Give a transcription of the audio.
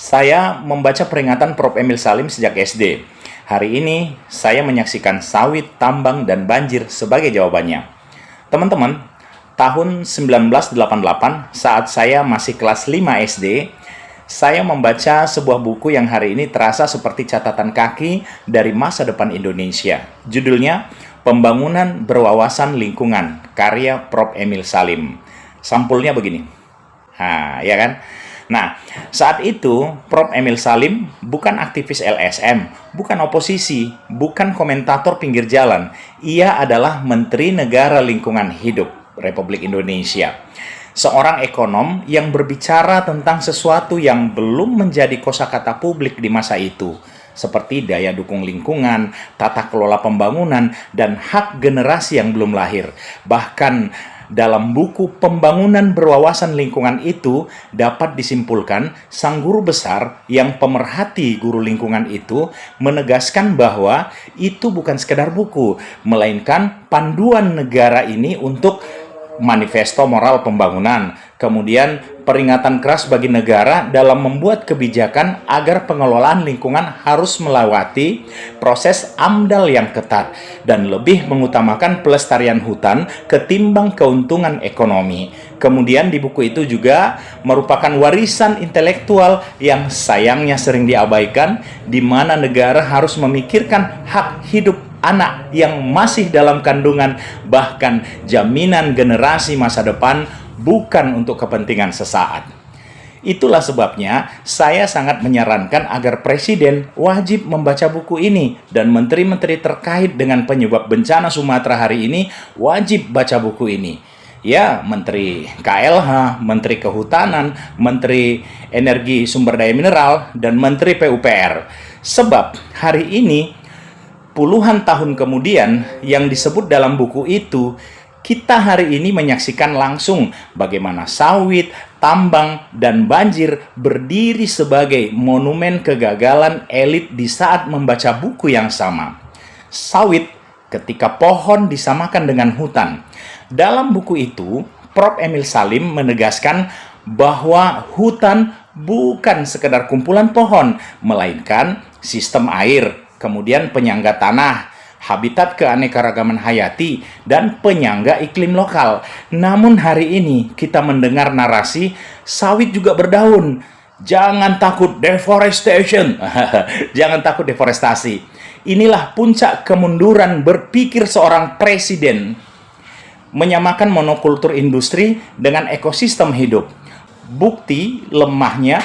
Saya membaca peringatan Prof. Emil Salim sejak SD. Hari ini, saya menyaksikan sawit, tambang, dan banjir sebagai jawabannya. Teman-teman, tahun 1988, saat saya masih kelas 5 SD, saya membaca sebuah buku yang hari ini terasa seperti catatan kaki dari masa depan Indonesia. Judulnya, Pembangunan Berwawasan Lingkungan, karya Prof. Emil Salim. Sampulnya begini. Nah, ya kan? Nah, saat itu Prof. Emil Salim bukan aktivis LSM, bukan oposisi, bukan komentator pinggir jalan. Ia adalah Menteri Negara Lingkungan Hidup Republik Indonesia. Seorang ekonom yang berbicara tentang sesuatu yang belum menjadi kosakata publik di masa itu, seperti daya dukung lingkungan, tata kelola pembangunan, dan hak generasi yang belum lahir. Bahkan dalam buku Pembangunan Berwawasan Lingkungan itu dapat disimpulkan sang guru besar yang pemerhati guru lingkungan itu menegaskan bahwa itu bukan sekedar buku, melainkan panduan negara ini untuk manifesto moral pembangunan, kemudian peringatan keras bagi negara dalam membuat kebijakan agar pengelolaan lingkungan harus melewati proses AMDAL yang ketat dan lebih mengutamakan pelestarian hutan ketimbang keuntungan ekonomi. Kemudian di buku itu juga merupakan warisan intelektual yang sayangnya sering diabaikan, di mana negara harus memikirkan hak hidup anak yang masih dalam kandungan, bahkan jaminan generasi masa depan, bukan untuk kepentingan sesaat. Itulah sebabnya saya sangat menyarankan agar Presiden wajib membaca buku ini dan menteri-menteri terkait dengan penyebab bencana Sumatera hari ini wajib baca buku ini. Ya, Menteri KLH, Menteri Kehutanan, Menteri Energi Sumber Daya Mineral, dan Menteri PUPR. Sebab hari ini puluhan tahun kemudian yang disebut dalam buku itu, kita hari ini menyaksikan langsung bagaimana sawit, tambang, dan banjir berdiri sebagai monumen kegagalan elit di saat membaca buku yang sama. Sawit ketika pohon disamakan dengan hutan. Dalam buku itu, Prof. Emil Salim menegaskan bahwa hutan bukan sekedar kumpulan pohon, melainkan sistem air, kemudian penyangga tanah, habitat keanekaragaman hayati, dan penyangga iklim lokal. Namun hari ini kita mendengar narasi sawit juga berdaun. Jangan takut deforestation. Jangan takut deforestasi. Inilah puncak kemunduran berpikir seorang presiden, menyamakan monokultur industri dengan ekosistem hidup. Bukti lemahnya